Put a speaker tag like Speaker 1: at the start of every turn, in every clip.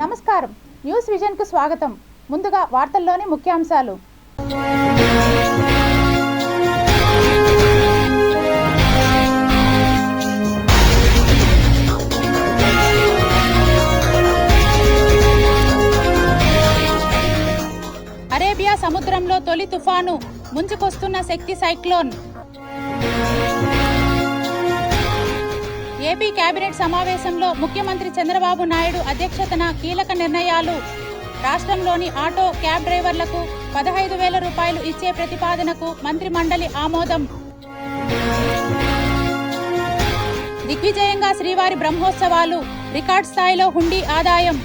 Speaker 1: నమస్కారం, news vision కు స్వాగతం. ముందుగా వార్తల్లోని ముఖ్యాంశాలు. అరేబియా సముద్రంలో తొలి తుఫాను, ముంచుకొస్తున్న శక్తి సైక్లోన్. ఏపీ కేబినెట్ సమావేశంలో ముఖ్యమంత్రి చంద్రబాబు నాయుడు అధ్యక్షతన కీలక నిర్ణయాలు. రాష్ట్రంలోని ఆటో, క్యాబ్ డ్రైవర్లకు 15,000 రూపాయలు ఇచ్చే ప్రతిపాదనకు మంత్రి మండలి ఆమోదం. దిగ్విజయంగా శ్రీవారి బ్రహ్మోత్సవాలు, రికార్డ్ స్థాయిలో హుండీ ఆదాయం.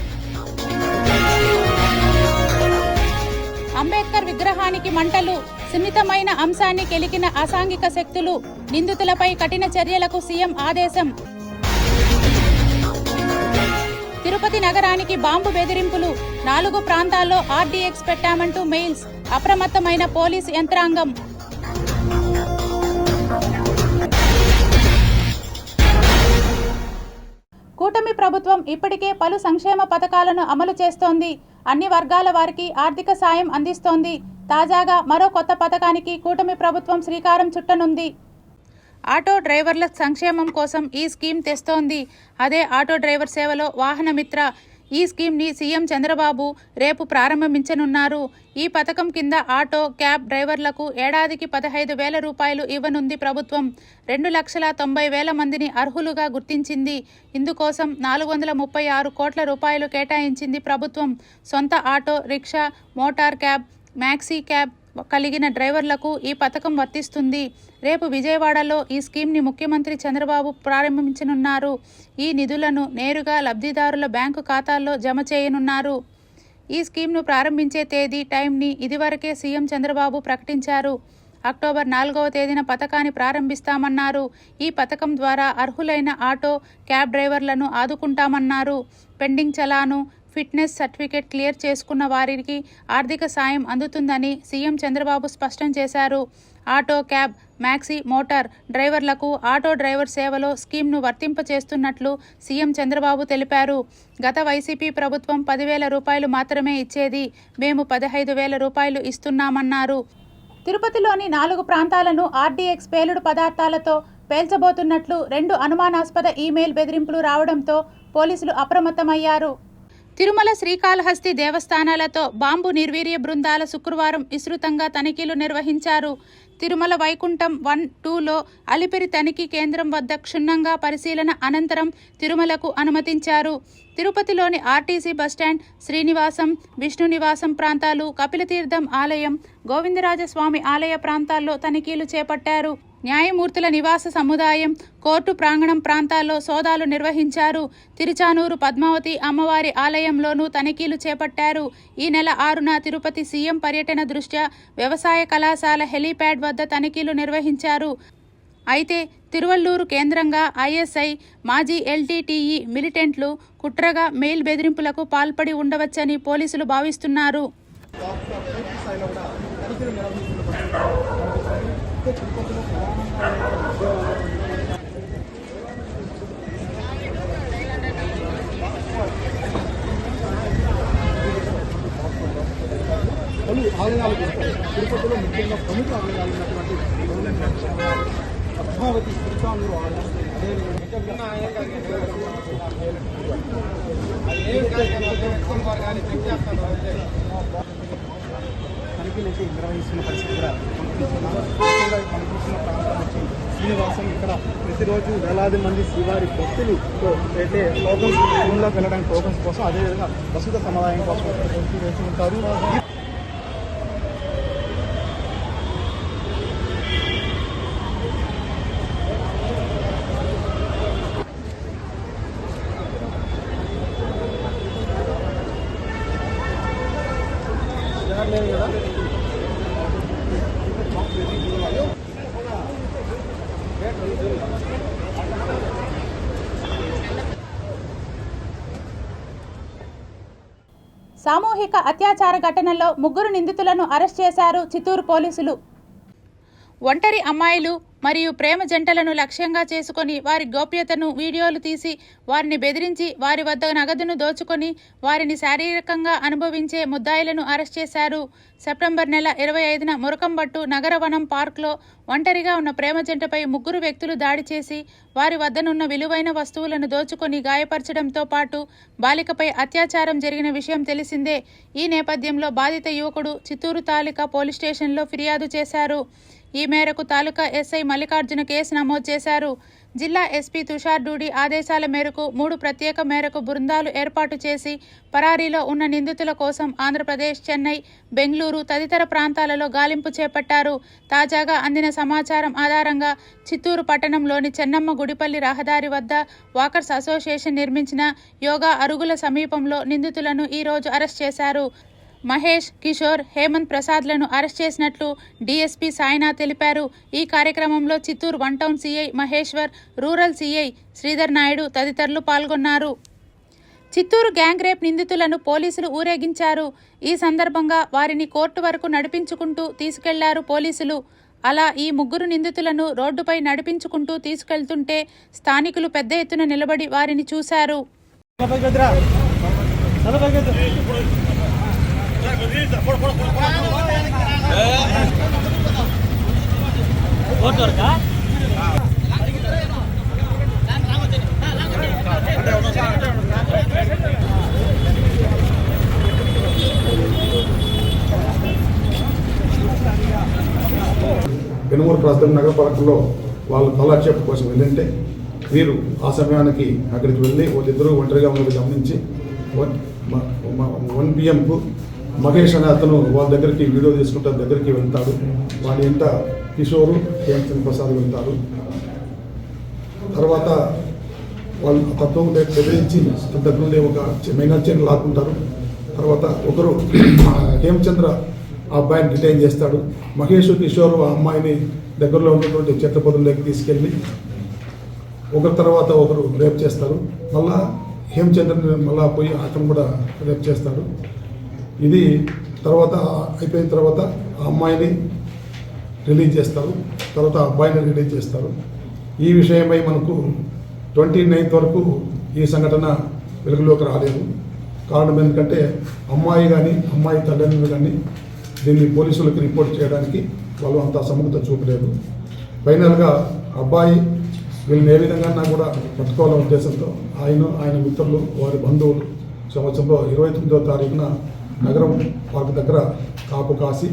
Speaker 1: అంబేద్కర్ విగ్రహానికి మంటలు, సున్నితమైన అంశాన్ని కెలికిన అసాంఘిక శక్తులు, నిందితులపై కఠిన చర్యలకు సీఎం ఆదేశం. తిరుపతి నగరానికి బాంబు బెదిరింపులు, 4 ప్రాంతాల్లో ఆర్డీఎక్స్ పెట్టామంటూ మెయిల్స్, అప్రమత్తమైన పోలీసు యంత్రాంగం. కూటమి ప్రభుత్వం ఇప్పటికే పలు సంక్షేమ పథకాలను అమలు చేస్తోంది. అన్ని వర్గాల వారికి ఆర్థిక సాయం అందిస్తోంది. తాజాగా మరో కొత్త పథకానికి కూటమి ప్రభుత్వం శ్రీకారం చుట్టనుంది. ఆటో డ్రైవర్ల సంక్షేమం కోసం ఈ స్కీమ్ తెస్తోంది. అదే ఆటో డ్రైవర్ సేవలో వాహన మిత్ర. ఈ స్కీమ్ని సీఎం చంద్రబాబు రేపు ప్రారంభించనున్నారు. ఈ పథకం కింద ఆటో, క్యాబ్ డ్రైవర్లకు ఏడాదికి 15,000 రూపాయలు ఇవ్వనుంది ప్రభుత్వం. 2,90,000 మందిని అర్హులుగా గుర్తించింది. ఇందుకోసం 436 కోట్ల రూపాయలు కేటాయించింది ప్రభుత్వం. సొంత auto, rickshaw, motor cab, maxi cab కలిగిన డ్రైవర్లకు ఈ పథకం వర్తిస్తుంది. రేపు విజయవాడలో ఈ స్కీమ్ని ముఖ్యమంత్రి చంద్రబాబు ప్రారంభించనున్నారు. ఈ నిధులను నేరుగా లబ్ధిదారుల బ్యాంకు ఖాతాల్లో జమ చేయనున్నారు. ఈ స్కీమ్ను ప్రారంభించే తేదీ, టైంని ఇదివరకే సీఎం చంద్రబాబు ప్రకటించారు. అక్టోబర్ 4వ తేదీన పథకాన్ని ప్రారంభిస్తామన్నారు. ఈ పథకం ద్వారా అర్హులైన ఆటో, క్యాబ్ డ్రైవర్లను ఆదుకుంటామన్నారు. Pending challan, fitness certificate clear చేసుకున్న వారికి ఆర్థిక సాయం అందుతుందని సీఎం చంద్రబాబు స్పష్టం చేశారు. ఆటో, క్యాబ్, మ్యాక్సీ, మోటార్ డ్రైవర్లకు ఆటో డ్రైవర్ సేవలో స్కీమ్ను వర్తింపచేస్తున్నట్లు సీఎం చంద్రబాబు తెలిపారు. గత వైసీపీ ప్రభుత్వం 10,000 రూపాయలు మాత్రమే ఇచ్చేది. మేము 15,000 రూపాయలు ఇస్తున్నామన్నారు. తిరుపతిలోని 4 ప్రాంతాలను ఆర్డీఎక్స్ పేలుడు పదార్థాలతో పేల్చబోతున్నట్లు 2 అనుమానాస్పద ఈమెయిల్ బెదిరింపులు రావడంతో పోలీసులు అప్రమత్తమయ్యారు. తిరుమల, శ్రీకాళహస్తి దేవస్థానాలతో బాంబు నిర్వీర్య బృందాల శుక్రవారం విస్తృతంగా తనిఖీలు నిర్వహించారు. తిరుమల వైకుంఠం 1, 2లో అలిపిరి తనిఖీ కేంద్రం వద్ద క్షుణ్ణంగా పరిశీలన అనంతరం తిరుమలకు అనుమతించారు. తిరుపతిలోని ఆర్టీసీ బస్టాండ్, శ్రీనివాసం, విష్ణు నివాసం ప్రాంతాలు, కపిలతీర్థం ఆలయం, గోవిందరాజస్వామి ఆలయ ప్రాంతాల్లో తనిఖీలు చేపట్టారు. న్యాయమూర్తుల నివాస సముదాయం, కోర్టు ప్రాంగణం ప్రాంతాల్లో సోదాలు నిర్వహించారు. తిరుచానూరు పద్మావతి అమ్మవారి ఆలయంలోనూ తనిఖీలు చేపట్టారు. ఈ నెల 6న తిరుపతి సీఎం పర్యటన దృష్ట్యా వ్యవసాయ కళాశాల హెలీప్యాడ్ వద్ద తనిఖీలు నిర్వహించారు. అయితే తిరువల్లూరు కేంద్రంగా ఐఎస్ఐ, మాజీ ఎల్టీటీఈ మిలిటెంట్లు కుట్రగా మెయిల్ బెదిరింపులకు పాల్పడి ఉండవచ్చని పోలీసులు భావిస్తున్నారు.
Speaker 2: పలు ఆలయాలు తిరుపతిలో ముఖ్యంగా ప్రముఖ ఆలయాలు ఉన్నటువంటి పద్మావతి తిరుచానూరు ఆలయం, తనిఖీలైతే నిర్వహిస్తున్న పరిస్థితి కూడా కనిపిస్తున్న ప్రాంతం వచ్చి శ్రీనివాసం. ఇక్కడ ప్రతిరోజు వేలాది మంది శ్రీవారి భక్తులు అయితే టోకన్స్ రూమ్లోకి వెళ్ళడానికి టోకన్స్ కోసం, అదేవిధంగా వసూత సముదాయం కోసం వేసి ఉంటారు.
Speaker 1: సామూహిక అత్యాచార ఘటనలో 3 నిందితులను అరెస్ట్ చేశారు చిత్తూరు పోలీసులు. ఒంటరి అమ్మాయిలు మరియు ప్రేమ జంటలను లక్ష్యంగా చేసుకొని వారి గోప్యతను వీడియోలు తీసి వారిని బెదిరించి వారి వద్ద నగదును దోచుకొని వారిని శారీరకంగా అనుభవించే ముద్దాయిలను అరెస్ట్ చేశారు. సెప్టెంబర్ నెల 25న మురకంబట్టు నగరవనం పార్క్లో ఒంటరిగా ఉన్న ప్రేమ జంటపై 3 వ్యక్తులు దాడి చేసి వారి వద్దనున్న విలువైన వస్తువులను దోచుకొని గాయపరచడంతో పాటు బాలికపై అత్యాచారం జరిగిన విషయం తెలిసిందే. ఈ నేపథ్యంలో బాధిత యువకుడు చిత్తూరు తాలూకా పోలీస్ స్టేషన్లో ఫిర్యాదు చేశారు. ఈ మేరకు తాలూకా ఎస్ఐ మల్లికార్జున కేసు నమోదు చేశారు. జిల్లా ఎస్పీ తుషార్ డూడి ఆదేశాల మేరకు 3 ప్రత్యేక మేరకు బృందాలు ఏర్పాటు చేసి పరారీలో ఉన్న నిందితుల కోసం ఆంధ్రప్రదేశ్, చెన్నై, బెంగళూరు తదితర ప్రాంతాలలో గాలింపు చేపట్టారు. తాజాగా అందిన సమాచారం ఆధారంగా చిత్తూరు పట్టణంలోని చెన్నమ్మ గుడిపల్లి రహదారి వద్ద వాకర్స్ అసోసియేషన్ నిర్మించిన యోగా అరుగుల సమీపంలో నిందితులను ఈరోజు అరెస్ట్ చేశారు. మహేష్, కిషోర్, హేమంత్ ప్రసాద్లను అరెస్ట్ చేసినట్లు డీఎస్పీ సాయినాథ్ తెలిపారు. ఈ కార్యక్రమంలో Chittoor 1 town CI Maheshwar, rural CI Sridhar Naidu తదితరులు పాల్గొన్నారు. చిత్తూరు గ్యాంగ్ రేప్ నిందితులను పోలీసులు ఊరేగించారు. ఈ సందర్భంగా వారిని కోర్టు వరకు నడిపించుకుంటూ తీసుకెళ్లారు పోలీసులు. అలా ఈ 3 నిందితులను రోడ్డుపై నడిపించుకుంటూ తీసుకెళ్తుంటే స్థానికులు పెద్ద ఎత్తున నిలబడి వారిని చూశారు.
Speaker 3: పెనుమూరు ప్రస్తుతం నగరపాలకుల్లో వాళ్ళు తలాక్షేపం కోసం వెళ్ళింటే వీరు ఆ సమయానికి అక్కడికి వెళ్ళి వాళ్ళిద్దరూ ఒంటరిగా ఉన్నది గమనించి 1 PM మహేష్ అనే అతను వాళ్ళ దగ్గరికి వీడియో తీసుకుంటే దగ్గరికి వెళ్తాడు. వాడి వెంట కిషోరు, హేమచంద్ర ప్రసాద్ వెళ్తారు. తర్వాత వాళ్ళు తత్వం బెదిరించి దగ్గర నుండి ఒక మైనర్ చైన్ లాక్కుంటారు. తర్వాత ఒకరు హేమచంద్ర ఆ అబ్బాయిని డిటైన్ చేస్తాడు. మహేష్, కిషోర్ ఆ అమ్మాయిని దగ్గరలో ఉన్నటువంటి చెత్త పొదల్లోకి తీసుకెళ్ళి ఒకరి తర్వాత ఒకరు రేప్ చేస్తారు. మళ్ళా హేమచంద్రని మళ్ళా పోయి అతను కూడా రేప్ చేస్తాడు. ఇది తర్వాత అయిపోయిన తర్వాత ఆ అమ్మాయిని రిలీజ్ చేస్తారు. తర్వాత ఆ అబ్బాయిని రిలీజ్ చేస్తారు. ఈ విషయమై మనకు 29th వరకు ఈ సంఘటన వెలుగులోకి రాలేదు. కారణం ఎందుకంటే అమ్మాయి కానీ అమ్మాయి తల్లిదండ్రులు కానీ దీన్ని పోలీసులకు రిపోర్ట్ చేయడానికి వాళ్ళు అంత సముఖత చూపలేదు. ఫైనల్గా అబ్బాయి వీళ్ళని ఏ విధంగా కూడా పట్టుకోవాలనే ఉద్దేశంతో ఆయన మిత్రులు, వారి బంధువులు సంవత్సరంలో 29వ తారీఖున నగరం పార్క్ దగ్గర కాపు కాసి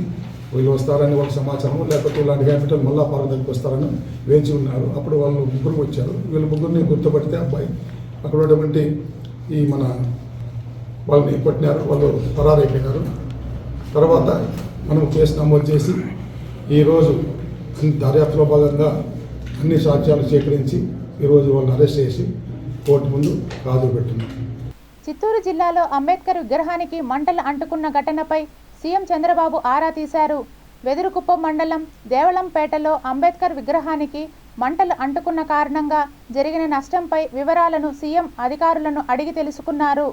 Speaker 3: వీళ్ళు వస్తారని వాళ్ళకి సమాచారం, లేకపోతే ఇలాంటి క్యాపిటల్ మళ్ళా పార్క్ దగ్గరికి వస్తారని వేచి ఉన్నారు. అప్పుడు వాళ్ళు 3 వచ్చారు. వీళ్ళు 3ని గుర్తుపడితే అబ్బాయి అక్కడ ఉన్నటువంటి ఈ మన వాళ్ళని కొట్టినారు. వాళ్ళు పరారైపోయినారు. తర్వాత మనం కేసు నమోదు చేసి ఈరోజు దర్యాప్తులో భాగంగా అన్ని సాక్ష్యాలు సేకరించి ఈరోజు వాళ్ళని అరెస్ట్ చేసి కోర్టు ముందు హాజరుపెట్టినారు.
Speaker 1: చిత్తూరు జిల్లాలో అంబేద్కర్ విగ్రహానికి మంటలు అంటుకున్న ఘటనపై సీఎం చంద్రబాబు ఆరా తీశారు. వెదురుకుప్పం మండలం దేవళంపేటలో అంబేద్కర్ విగ్రహానికి మంటలు అంటుకున్న కారణంగా జరిగిన నష్టంపై వివరాలను సీఎం అధికారులను అడిగి తెలుసుకున్నారు.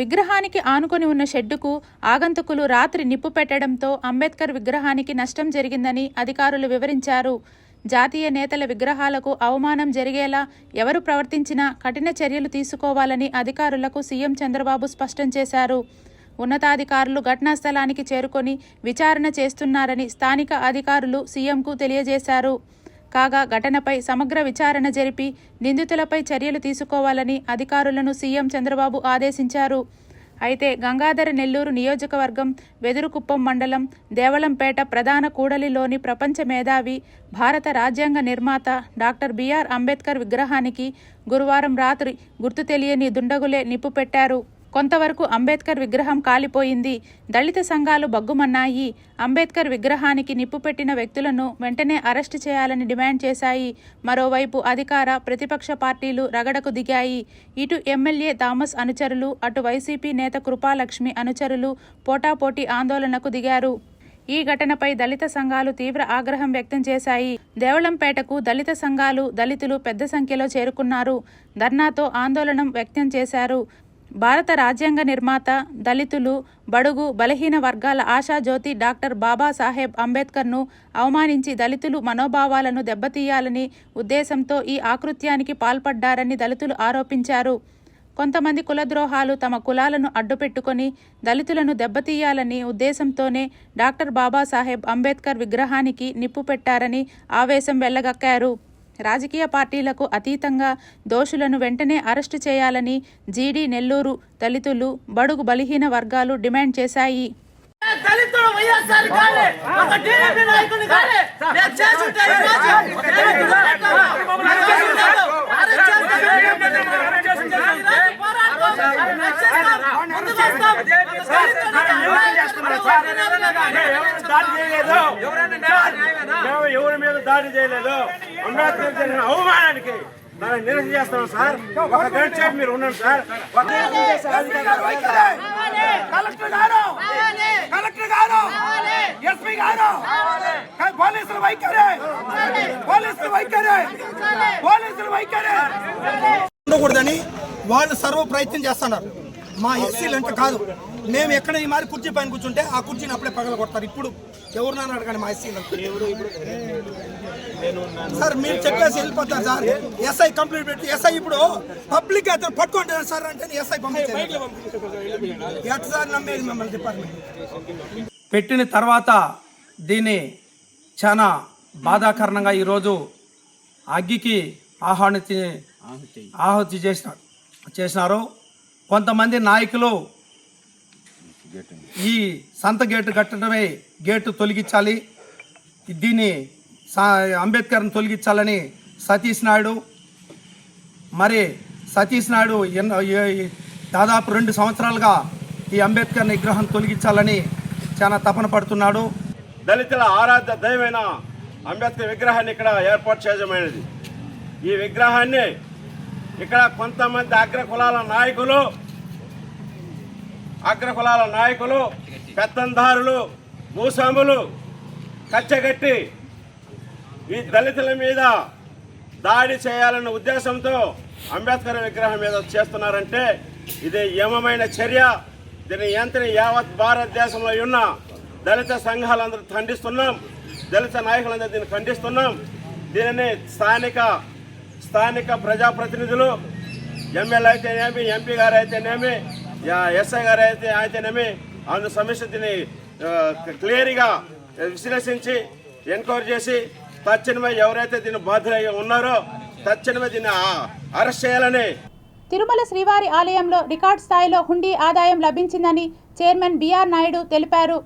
Speaker 1: విగ్రహానికి ఆనుకొని ఉన్న షెడ్డుకు ఆగంతుకులు రాత్రి నిప్పు పెట్టడంతో అంబేద్కర్ విగ్రహానికి నష్టం జరిగిందని అధికారులు వివరించారు. జాతీయ నేతల విగ్రహాలకు అవమానం జరిగేలా ఎవరు ప్రవర్తించినా కఠిన చర్యలు తీసుకోవాలని అధికారులకు సీఎం చంద్రబాబు స్పష్టం చేశారు. ఉన్నతాధికారులు ఘటనా స్థలానికి చేరుకొని విచారణ చేస్తున్నారని స్థానిక అధికారులు సీఎంకు తెలియజేశారు. కాగా ఘటనపై సమగ్ర విచారణ జరిపి నిందితులపై చర్యలు తీసుకోవాలని అధికారులను సీఎం చంద్రబాబు ఆదేశించారు. అయితే గంగాధర నెల్లూరు నియోజకవర్గం వెదురుకుప్పం మండలం దేవళంపేట ప్రధాన కూడలిలోని ప్రపంచ మేధావి, భారత రాజ్యాంగ నిర్మాత డాక్టర్ బిఆర్ అంబేద్కర్ విగ్రహానికి గురువారం రాత్రి గుర్తు తెలియని దుండగులే నిప్పు పెట్టారు. కొంతవరకు అంబేద్కర్ విగ్రహం కాలిపోయింది. దళిత సంఘాలు బగ్గుమన్నాయి. అంబేద్కర్ విగ్రహానికి నిప్పు పెట్టిన వ్యక్తులను వెంటనే అరెస్టు చేయాలని డిమాండ్ చేశాయి. మరోవైపు అధికార, ప్రతిపక్ష పార్టీలు రగడకు దిగాయి. ఇటు ఎమ్మెల్యే థామస్ అనుచరులు, అటు వైసీపీ నేత కృపాలక్ష్మి అనుచరులు పోటాపోటీ ఆందోళనకు దిగారు. ఈ ఘటనపై దళిత సంఘాలు తీవ్ర ఆగ్రహం వ్యక్తం చేశాయి. దేవళంపేటకు దళిత సంఘాలు, దళితులు పెద్ద సంఖ్యలో చేరుకున్నారు. ధర్నాతో ఆందోళన వ్యక్తం చేశారు. భారత రాజ్యాంగ నిర్మాత, దళితులు, బడుగు, బలహీన వర్గాల ఆశాజ్యోతి డాక్టర్ బాబాసాహెబ్ అంబేద్కర్ను అవమానించి దళితులు మనోభావాలను దెబ్బతీయాలని ఉద్దేశంతో ఈ ఆకృత్యానికి పాల్పడ్డారని దళితులు ఆరోపించారు. కొంతమంది కులద్రోహాలు తమ కులాలను అడ్డుపెట్టుకొని దళితులను దెబ్బతీయాలని ఉద్దేశంతోనే డాక్టర్ బాబాసాహెబ్ అంబేద్కర్ విగ్రహానికి నిప్పు పెట్టారని ఆవేశం వెళ్లగక్కారు. రాజకీయ పార్టీలకు అతీతంగా దోషులను వెంటనే అరెస్టు చేయాలని జీడీ నెల్లూరు దళితులు, బడుగు బలహీన వర్గాలు డిమాండ్ చేశాయి.
Speaker 4: దళితుడు వైఎస్ఆర్ గాని ఒక టీడీపీ నాయకుని గాని నేను చేసుంటే ఈ రోజు
Speaker 5: ఎవరి మీద దాడి చేయలేదు. అంబేద్కర్ జరిగిన అవమానానికి దాన్ని నిరసన చేస్తాం సార్. ఒక గంట సేపు మీరు ఉన్నాం సార్.
Speaker 4: కలెక్టర్ గారు, ఎస్పీ గారు, పోలీసులు వైఖరి
Speaker 6: ఉండకూడదని వాళ్ళు సర్వ ప్రయత్నం చేస్తున్నారు. మా ఎస్సీలు అంటే కాదు, మేము ఎక్కడ ఈ మారి కుర్చీ పైన కూర్చుంటే ఆ కుర్చీని అప్పుడే పగల కొడతారు. ఇప్పుడు ఎవరినైనా అడగండి మా ఎస్సీలు సార్, మీరు చెప్పేసి వెళ్ళిపోతారు సార్. ఎస్ఐ కంప్లీట్ పెట్టి ఎస్ఐ ఇప్పుడు పబ్లిక్ అతను పట్టుకుంటారు సార్ అంటే ఎస్ఐ పంపించారు. ఎట్లా సార్ నమ్మేది మిమ్మల్ని డిపార్ట్మెంట్
Speaker 7: పెట్టిన తర్వాత దీన్ని చాలా బాధాకరణంగా ఈరోజు అగ్గికి ఆహుతి చేసినారు. కొంతమంది నాయకులు ఈ సంత గేటు కట్టడమే గేటు తొలగించాలి, దీన్ని అంబేద్కర్ని తొలగించాలని సతీష్ నాయుడు దాదాపు 2 సంవత్సరాలుగా ఈ అంబేద్కర్ విగ్రహం తొలగించాలని చాలా తపన పడుతున్నాడు.
Speaker 5: దళితుల ఆరాధ్య దైవమైన అంబేద్కర్ విగ్రహాన్ని ఇక్కడ ఏర్పాటు చేయడమైనది. ఈ విగ్రహాన్ని ఇక్కడ కొంతమంది అగ్రకులాల నాయకులు పెత్తందారులు, భూస్వాములు కచ్చగట్టి ఈ దళితుల మీద దాడి చేయాలన్న ఉద్దేశంతో అంబేద్కర్ విగ్రహం మీద చేస్తున్నారంటే ఇది యమమైన చర్య. దీని యావత్ భారతదేశంలో ఉన్న దళిత సంఘాలందరూ ఖండిస్తున్నాం, దళిత నాయకులందరూ దీన్ని ఖండిస్తున్నాం. దీనిని స్థానిక ప్రజాప్రతినిధులు, ఎమ్మెల్యే అయితేనేమి, ఎంపీ గారు అయితేనేమి, ఎస్ఐ గారు అయితేనేమి అందు సమస్య దీన్ని క్లియర్గా విశ్లేషించి ఎంక్వైరీ చేసి తక్షణమే ఎవరైతే దీన్ని బాధ్యులై ఉన్నారో తక్షణమే దీన్ని అరెస్ట్ చేయాలని.
Speaker 1: తిరుమల శ్రీవారి ఆలయంలో రికార్డ్ స్థాయిలో హుండీ ఆదాయం లభించిందని చైర్మన్ బిఆర్ నాయుడు తెలిపారు.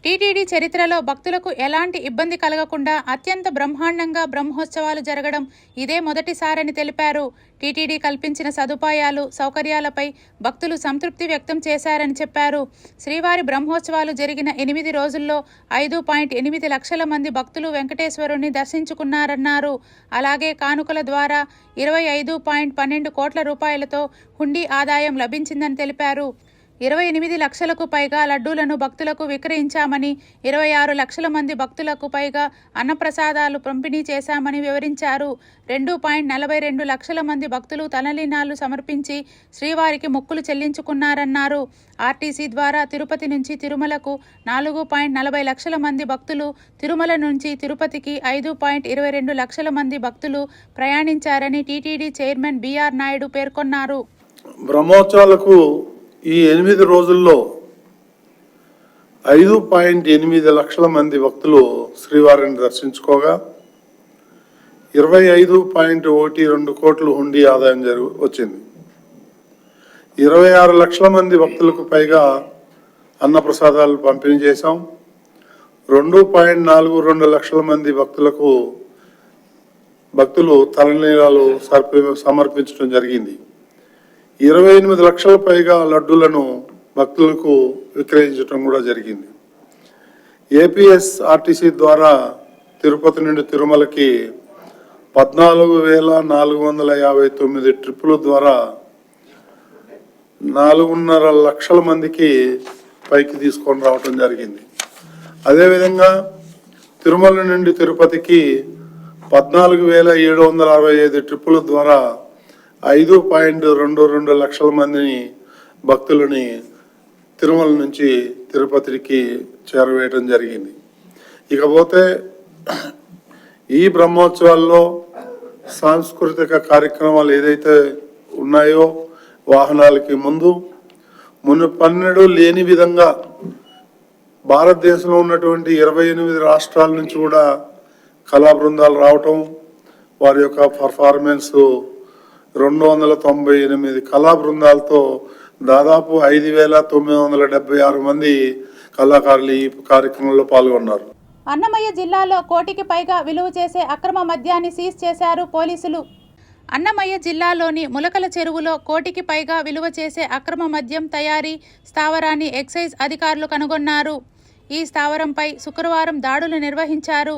Speaker 1: టీటీడీ చరిత్రలో భక్తులకు ఎలాంటి ఇబ్బంది కలగకుండా అత్యంత బ్రహ్మాండంగా బ్రహ్మోత్సవాలు జరగడం ఇదే మొదటిసారని తెలిపారు. టీటీడీ కల్పించిన సదుపాయాలు, సౌకర్యాలపై భక్తులు సంతృప్తి వ్యక్తం చేశారని చెప్పారు. శ్రీవారి బ్రహ్మోత్సవాలు జరిగిన 8 రోజుల్లో 5.8 లక్షల మంది భక్తులు వెంకటేశ్వరుని దర్శించుకున్నారన్నారు. అలాగే కానుకల ద్వారా 25.12 కోట్ల రూపాయలతో హుండీ ఆదాయం లభించిందని తెలిపారు. 28 లక్షలకు పైగా లడ్డూలను భక్తులకు విక్రయించామని, 26 లక్షల మంది భక్తులకు పైగా అన్నప్రసాదాలు పంపిణీ చేశామని వివరించారు. 2.42 లక్షల మంది భక్తులు తలలీనాలు సమర్పించి శ్రీవారికి మొక్కులు చెల్లించుకున్నారన్నారు. ఆర్టీసీ ద్వారా తిరుపతి నుంచి తిరుమలకు 4.40 లక్షల మంది భక్తులు, తిరుమల నుంచి తిరుపతికి 5.22 లక్షల మంది భక్తులు ప్రయాణించారని టీటీడీ చైర్మన్ బిఆర్ నాయుడు పేర్కొన్నారు.
Speaker 8: బ్రహ్మోత్సవాలకు ఈ 8 రోజుల్లో 5.8 లక్షల మంది భక్తులు శ్రీవారిని దర్శించుకోగా 25.12 కోట్లు హుండీ ఆదాయం వచ్చింది. 26 లక్షల మంది భక్తులకు పైగా అన్నప్రసాదాలు పంపిణీ చేశాం. 2.42 లక్షల మంది భక్తులు తలనీలాలు సమర్పించడం జరిగింది. 28 లక్షల పైగా లడ్డూలను భక్తులకు విక్రయించడం కూడా జరిగింది. ఏపీఎస్ఆర్టీసీ ద్వారా తిరుపతి నుండి తిరుమలకి 14,459 ట్రిప్పుల ద్వారా 4.5 లక్షల మందికి పైకి తీసుకొని రావటం జరిగింది. అదేవిధంగా తిరుమల నుండి తిరుపతికి 14,765 ట్రిప్పుల ద్వారా 5.22 లక్షల మందిని భక్తులని తిరుమల నుంచి తిరుపతికి చేరవేయడం జరిగింది. ఇకపోతే ఈ బ్రహ్మోత్సవాల్లో సాంస్కృతిక కార్యక్రమాలు ఏదైతే ఉన్నాయో వాహనాలకి మునుపన్నెడు లేని విధంగా భారతదేశంలో ఉన్నటువంటి 28 రాష్ట్రాల నుంచి కూడా కళా బృందాలు రావటం, వారి యొక్క పర్ఫార్మెన్స్ 298 కళా బృందాలతో దాదాపు 5,976 మంది కళాకారులు ఈ కార్యక్రమంలో పాల్గొన్నారు.
Speaker 1: అన్నమయ్య జిల్లాలో కోటికి పైగా విలువ చేసే అక్రమ మద్యాన్ని సీజ్ చేశారు పోలీసులు. అన్నమయ్య జిల్లాలోని ములకల చెరువులో కోటికి పైగా విలువ చేసే అక్రమ మద్యం తయారీ స్థావరాన్ని ఎక్సైజ్ అధికారులు కనుగొన్నారు. ఈ స్థావరంపై శుక్రవారం దాడులు నిర్వహించారు.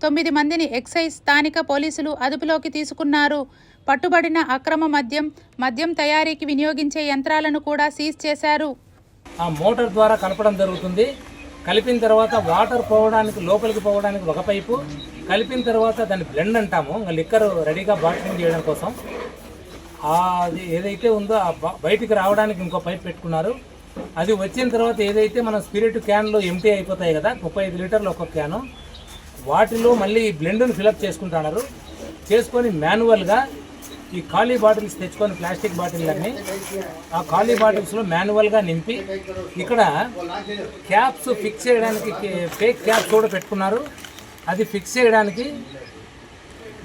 Speaker 1: 9 మందిని ఎక్సైజ్ స్థానిక పోలీసులు అదుపులోకి తీసుకున్నారు. పట్టుబడిన అక్రమ మద్యం తయారీకి వినియోగించే యంత్రాలను కూడా సీజ్ చేశారు.
Speaker 9: ఆ మోటార్ ద్వారా కలపడం జరుగుతుంది. కలిపిన తర్వాత వాటర్ పోవడానికి లోపలికి పోవడానికి ఒక పైపు, కలిపిన తర్వాత దాన్ని బ్లెండ్ అంటాము, లిక్కర్ రెడీగా బాటిలింగ్ చేయడం కోసం. అది ఏదైతే ఉందో బయటికి రావడానికి ఇంకో పైప్ పెట్టుకున్నారు. అది వచ్చిన తర్వాత ఏదైతే మన స్పిరిట్ క్యాన్లో ఎంటీ అయిపోతాయి కదా, 35 లీటర్లు ఒక్కొక్క క్యాను, వాటిలో మళ్ళీ బ్లెండ్ను ఫిలప్ చేసుకుంటున్నారు. చేసుకొని మాన్యువల్గా ఈ ఖాళీ బాటిల్స్ తెచ్చుకొని ప్లాస్టిక్ బాటిళ్ళన్నీ ఆ ఖాళీ బాటిల్స్లో మాన్యువల్గా నింపి ఇక్కడ క్యాప్స్ ఫిక్స్ చేయడానికి ఫేక్ క్యాప్స్ కూడా పెట్టుకున్నారు. అది ఫిక్స్ చేయడానికి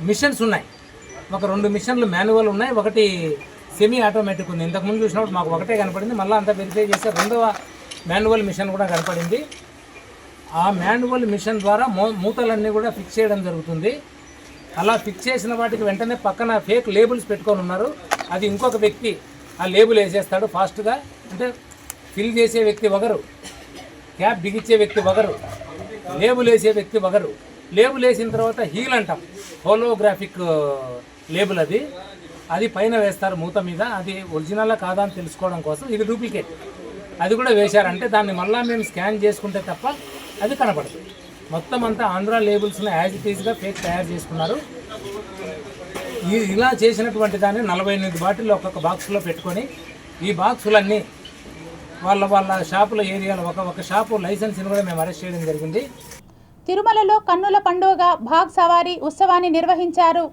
Speaker 9: మిషన్స్ ఉన్నాయి. ఒక 2 మిషన్లు మాన్యువల్ ఉన్నాయి, ఒకటి సెమీ ఆటోమేటిక్ ఉంది. ఇంతకుముందు చూసినప్పుడు మాకు ఒకటే కనపడింది, మళ్ళీ అంతా వెరిఫై చేస్తే 2వ మాన్యువల్ మిషన్ కూడా కనపడింది. ఆ మాన్యువల్ మిషన్ ద్వారా మూతలన్నీ కూడా ఫిక్స్ చేయడం జరుగుతుంది. అలా ఫిక్స్ చేసిన వాటికి వెంటనే పక్కన ఫేక్ లేబుల్స్ పెట్టుకొని ఉన్నారు. అది ఇంకొక వ్యక్తి ఆ లేబుల్ వేసేస్తాడు ఫాస్ట్గా. అంటే ఫిల్ చేసే వ్యక్తి ఒకరు, క్యాప్ బిగించే వ్యక్తి ఒకరు, లేబుల్ వేసే వ్యక్తి ఒకరు. లేబుల్ వేసిన తర్వాత హీల్ అంటాం, హోలోగ్రాఫిక్ లేబుల్ అది పైన వేస్తారు మూత మీద. అది ఒరిజినల్లా కాదా అని తెలుసుకోవడం కోసం. ఇది డూప్లికేట్, అది కూడా వేశారంటే దాన్ని మళ్ళీ మేము స్కాన్ చేసుకుంటే తప్ప అది కనపడదు. మొత్తం అంతా ఆంధ్ర లేబుల్స్ని యాజ్ ఇట్ ఈజ్గా ఫేక్ తయారు చేసుకున్నారు. ఇలా చేసినటువంటి దాన్ని 48 బాటిల్ ఒక్కొక్క బాక్స్లో పెట్టుకొని ఈ బాక్సులన్నీ వాళ్ళ షాపుల ఏరియాలో ఒక షాపు లైసెన్స్ని కూడా మేము అరెస్ట్ చేయడం జరిగింది.
Speaker 1: తిరుమలలో కన్నుల పండుగ భాగ్ సవారీ ఉత్సవాన్ని నిర్వహించారు.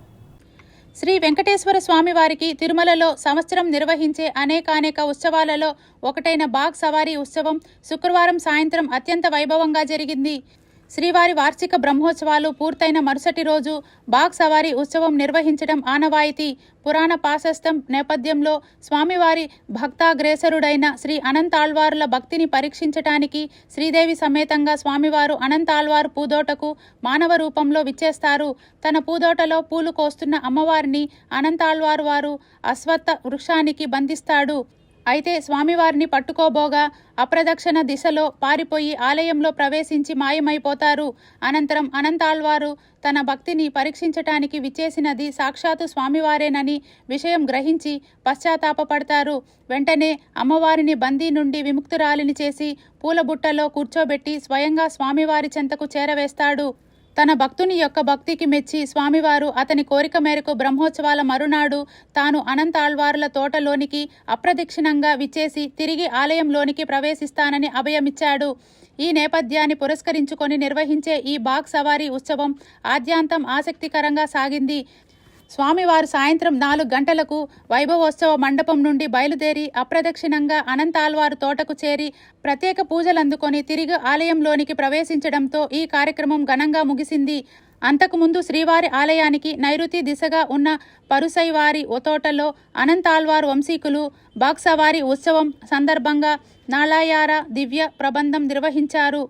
Speaker 1: శ్రీ వెంకటేశ్వర స్వామి వారికి తిరుమలలో సంవత్సరం నిర్వహించే అనేక ఉత్సవాలలో ఒకటైన బాగ్ సవారీ ఉత్సవం శుక్రవారం సాయంత్రం అత్యంత వైభవంగా జరిగింది. శ్రీవారి వార్షిక బ్రహ్మోత్సవాలు పూర్తయిన మరుసటి రోజు బాగ్ సవారీ ఉత్సవం నిర్వహించడం ఆనవాయితీ. పురాణ పాశస్తం నేపథ్యంలో స్వామివారి భక్తాగ్రేసరుడైన శ్రీ అనంతాళ్వారుల భక్తిని పరీక్షించటానికి శ్రీదేవి సమేతంగా స్వామివారు అనంతాళ్వారు పూదోటకు మానవ రూపంలో విచ్చేస్తారు. తన పూదోటలో పూలు కోస్తున్న అమ్మవారిని అనంతాళ్వారు వారు అశ్వత్థ వృక్షానికి బంధిస్తాడు. అయితే స్వామివారిని పట్టుకోబోగా అప్రదక్షిణ దిశలో పారిపోయి ఆలయంలో ప్రవేశించి మాయమైపోతారు. అనంతరం అనంతాళ్వారు తన భక్తిని పరీక్షించటానికి విచ్చేసినది సాక్షాత్తు స్వామివారేనని విషయం గ్రహించి పశ్చాత్తాపపడతారు. వెంటనే అమ్మవారిని బందీ నుండి విముక్తురాలిని చేసి పూలబుట్టలో కూర్చోబెట్టి స్వయంగా స్వామివారి చెంతకు చేరవేస్తాడు. తన భక్తుని యొక్క భక్తికి మెచ్చి స్వామివారు అతని కోరిక మేరకు బ్రహ్మోత్సవాల మరునాడు తాను అనంతాళ్వారుల తోటలోనికి అప్రదక్షిణంగా విచ్చేసి తిరిగి ఆలయంలోనికి ప్రవేశిస్తానని అభయమిచ్చాడు. ఈ నేపథ్యాన్ని పురస్కరించుకొని నిర్వహించే ఈ బాగ్ సవారీ ఉత్సవం ఆద్యాంతం ఆసక్తికరంగా సాగింది. స్వామివారు సాయంత్రం 4 గంటలకు వైభవోత్సవ మండపం నుండి బయలుదేరి అప్రదక్షిణంగా అనంతాళ్వారు తోటకు చేరి ప్రత్యేక పూజలందుకొని తిరిగి ఆలయంలోనికి ప్రవేశించడంతో ఈ కార్యక్రమం ఘనంగా ముగిసింది. అంతకుముందు శ్రీవారి ఆలయానికి నైరుతి దిశగా ఉన్న పరుసైవారి తోటలో అనంతాళ్వారు వంశీకులు బాగ్ సవారీ ఉత్సవం సందర్భంగా నాళాయార దివ్య ప్రబంధం నిర్వహించారు.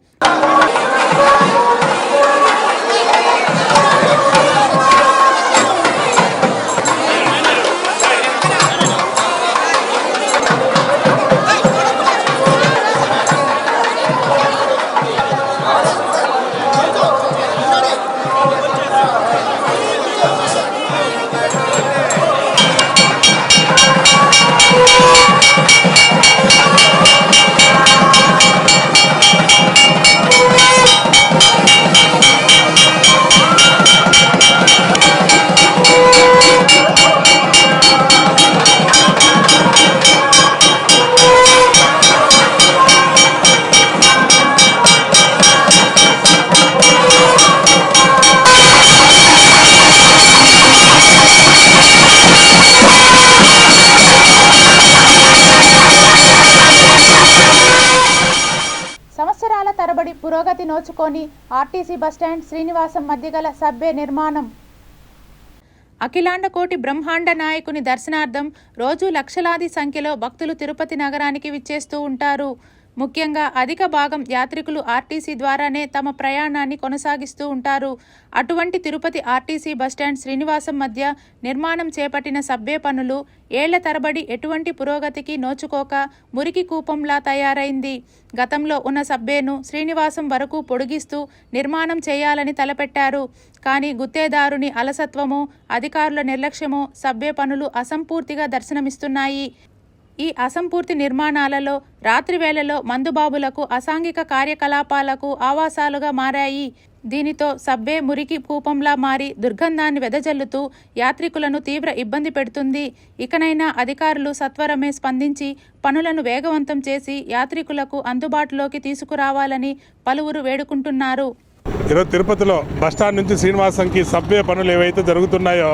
Speaker 1: తరబడి పురోగతి నోచుకొని ఆర్టీసీ బస్టాండ్ శ్రీనివాసం మధ్య గల సబ్వే నిర్మాణం. అఖిలాండ కోటి బ్రహ్మాండ నాయకుని దర్శనార్థం రోజు లక్షలాది సంఖ్యలో భక్తులు తిరుపతి నగరానికి విచ్చేస్తూ ఉంటారు. ముఖ్యంగా అధిక భాగం యాత్రికులు ఆర్టీసీ ద్వారానే తమ ప్రయాణాన్ని కొనసాగిస్తూ ఉంటారు. అటువంటి తిరుపతి ఆర్టీసీ బస్టాండ్ శ్రీనివాసం మధ్య నిర్మాణం చేపట్టిన సబ్వే పనులు ఏళ్ల తరబడి ఎటువంటి పురోగతికి నోచుకోక మురికి కూపంలా తయారైంది. గతంలో ఉన్న సబ్వేను శ్రీనివాసం వరకు పొడిగిస్తూ నిర్మాణం చేయాలని తలపెట్టారు. కానీ గుత్తేదారుని అలసత్వమో అధికారుల నిర్లక్ష్యమో సబ్వే పనులు అసంపూర్తిగా దర్శనమిస్తున్నాయి. ఈ అసంపూర్తి నిర్మాణాలలో రాత్రి వేళలో మందుబాబులకు అసాంఘిక కార్యకలాపాలకు ఆవాసాలుగా మారాయి. దీనితో సబ్వే మురికి కూపంలా మారి దుర్గంధాన్ని వెదజల్లుతూ యాత్రికులను తీవ్ర ఇబ్బంది పెడుతుంది. ఇకనైనా అధికారులు సత్వరమే స్పందించి పనులను వేగవంతం చేసి యాత్రికులకు అందుబాటులోకి తీసుకురావాలని పలువురు వేడుకుంటున్నారు.
Speaker 10: ఈరోజు తిరుపతిలో బస్టాండ్ నుంచి శ్రీనివాసంకి సబ్వే పనులు ఏవైతే జరుగుతున్నాయో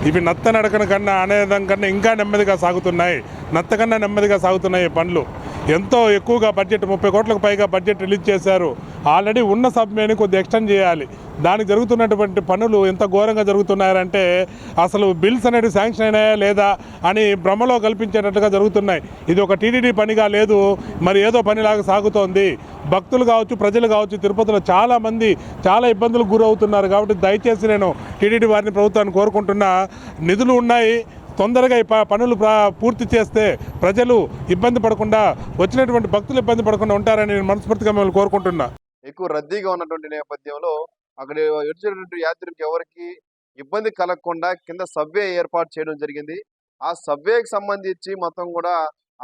Speaker 10: ఇవి నత్త నడకన కన్నా అనేదం కన్నా ఇంకా నెమ్మదిగా సాగుతున్నాయి. నత్త కన్నా నెమ్మదిగా సాగుతున్నాయి పనులు. ఎంతో ఎక్కువగా బడ్జెట్ 30 కోట్లకు పైగా బడ్జెట్ రిలీజ్ చేశారు. ఆల్రెడీ ఉన్న సబ్వేని కొద్దిగా ఎక్స్టెండ్ చేయాలి. దానికి జరుగుతున్నటువంటి పనులు ఎంత ఘోరంగా జరుగుతున్నాయంటే అసలు బిల్స్ అనేవి శాంక్షన్ అయినాయా లేదా అని భ్రమలో కల్పించేటట్టుగా జరుగుతున్నాయి. ఇది ఒక టీటీడీ పనిగా లేదు, మరి ఏదో పనిలాగా సాగుతోంది. భక్తులు కావచ్చు, ప్రజలు కావచ్చు, తిరుపతిలో చాలామంది చాలా ఇబ్బందులకు గురవుతున్నారు. కాబట్టి దయచేసి నేను టీటీడీ వారిని ప్రభుత్వాన్ని కోరుకుంటున్నా, నిధులు ఉన్నాయి, తొందరగా ఈ పనులు పూర్తి చేస్తే ప్రజలు ఇబ్బంది పడకుండా, వచ్చినటువంటి భక్తులు ఇబ్బంది పడకుండా ఉంటారని నేను మనస్ఫూర్తిగా మిమ్మల్ని కోరుకుంటున్నా.
Speaker 11: ఎక్కువ రద్దీగా ఉన్నటువంటి నేపథ్యంలో అక్కడ వచ్చినటువంటి యాత్రికులకు ఎవరికి ఇబ్బంది కలగకుండా కింద సబ్వే ఏర్పాటు చేయడం జరిగింది. ఆ సబ్వేకి సంబంధించి మొత్తం కూడా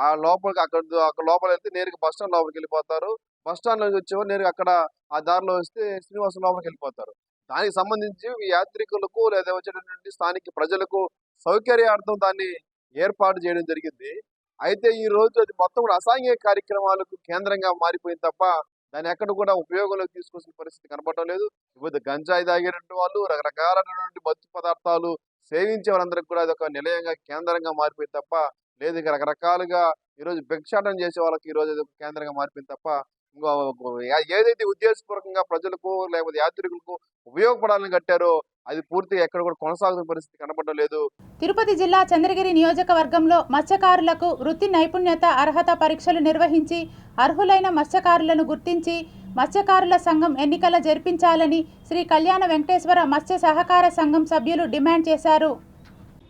Speaker 11: ఆ లోపలికి అక్కడ లోపల వెళ్తే నేరుగా బస్ స్టాండ్ లోపలికి వెళ్ళిపోతారు. బస్ స్టాండ్ నుంచి వచ్చేవారు నేరుగా అక్కడ ఆ దారిలో వస్తే శ్రీనివాసం లోపలికి వెళ్ళిపోతారు. దానికి సంబంధించి యాత్రికులకు లేదా వచ్చేటటువంటి స్థానిక ప్రజలకు సౌకర్యార్థం దాన్ని ఏర్పాటు చేయడం జరిగింది. అయితే ఈ రోజు అది మొత్తం కూడా అసాంఘిక కార్యక్రమాలకు కేంద్రంగా మారిపోయింది తప్ప దాన్ని ఎక్కడ కూడా ఉపయోగంలోకి తీసుకొచ్చిన పరిస్థితి కనపడటం లేదు. ఇప్పుడు గంజాయి తాగేటువంటి వాళ్ళు, రకరకాలైనటువంటి మత్తు పదార్థాలు సేవించే వాళ్ళందరికీ కూడా అది ఒక నిలయంగా కేంద్రంగా మారిపోయింది తప్ప లేదు. ఇంకా రకరకాలుగా ఈరోజు భిక్షాటన చేసే వాళ్ళకి ఈరోజు కేంద్రంగా మారిపోయింది తప్ప ఏదైతే ఉద్దేశపూర్వకంగా ప్రజలకు లేకపోతే యాత్రికులకు ఉపయోగపడాలని కట్టారో అది పూర్తిగా ఎక్కడ కూడా కొనసాగుతున్న పరిస్థితి కనపడడం లేదు.
Speaker 1: తిరుపతి జిల్లా చంద్రగిరి నియోజకవర్గంలో మత్స్యకారులకు వృత్తి నైపుణ్యత అర్హత పరీక్షలు నిర్వహించి అర్హులైన మత్స్యకారులను గుర్తించి మత్స్యకారుల సంఘం ఎన్నికలు జరిపించాలని శ్రీ కళ్యాణ వెంకటేశ్వర మత్స్య సహకార సంఘం సభ్యులు డిమాండ్ చేశారు.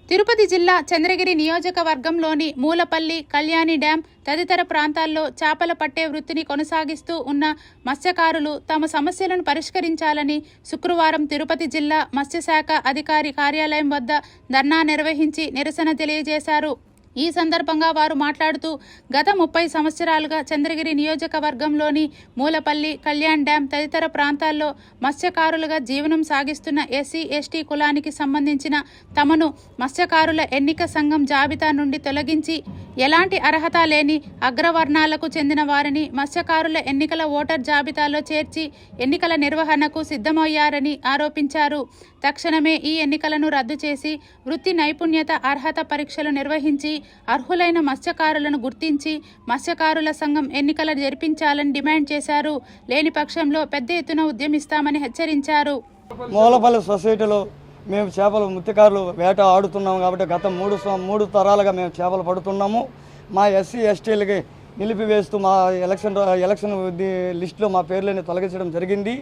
Speaker 1: తిరుపతి జిల్లా చంద్రగిరి నియోజకవర్గంలోని మూలపల్లి, కళ్యాణి డ్యాం తదితర ప్రాంతాల్లో చేపల పట్టే వృత్తిని కొనసాగిస్తూ ఉన్న మత్స్యకారులు తమ సమస్యలను పరిష్కరించాలని శుక్రవారం తిరుపతి జిల్లా మత్స్యశాఖ అధికారి కార్యాలయం వద్ద ధర్నా నిర్వహించి నిరసన తెలియజేశారు. ఈ సందర్భంగా వారు మాట్లాడుతూ గత 30 సంవత్సరాలుగా చంద్రగిరి నియోజకవర్గంలోని మూలపల్లి, కళ్యాణ్ డ్యాం తదితర ప్రాంతాల్లో మత్స్యకారులుగా జీవనం సాగిస్తున్న ఎస్సీ, ఎస్టీ కులానికి సంబంధించిన తమను మత్స్యకారుల ఎన్నిక సంఘం జాబితా నుండి తొలగించి ఎలాంటి అర్హత లేని అగ్రవర్ణాలకు చెందిన వారిని మత్స్యకారుల ఎన్నికల ఓటర్ జాబితాలో చేర్చి ఎన్నికల నిర్వహణకు సిద్ధమయ్యారని ఆరోపించారు. తక్షణమే ఈ ఎన్నికలను రద్దు చేసి వృత్తి నైపుణ్యత అర్హత పరీక్షలు నిర్వహించి అర్హులైన మత్స్యకారులను గుర్తించి మత్స్యకారుల సంఘం ఎన్నికలు జరిపించాలని డిమాండ్ చేశారు. లేని పక్షంలో పెద్ద ఎత్తున ఉద్యమిస్తామని హెచ్చరించారు.
Speaker 12: మూలపల్లి సొసైటీలో మేము చేపలు ముత్యకారులు వేట ఆడుతున్నాము కాబట్టి గత మూడు తరాలుగా మేము చేపలు పడుతున్నాము. మా ఎస్సీ, ఎస్టీలకి నిలిపివేస్తూ మా ఎలక్షన్ లిస్టులో మా పేర్లని తొలగించడం జరిగింది.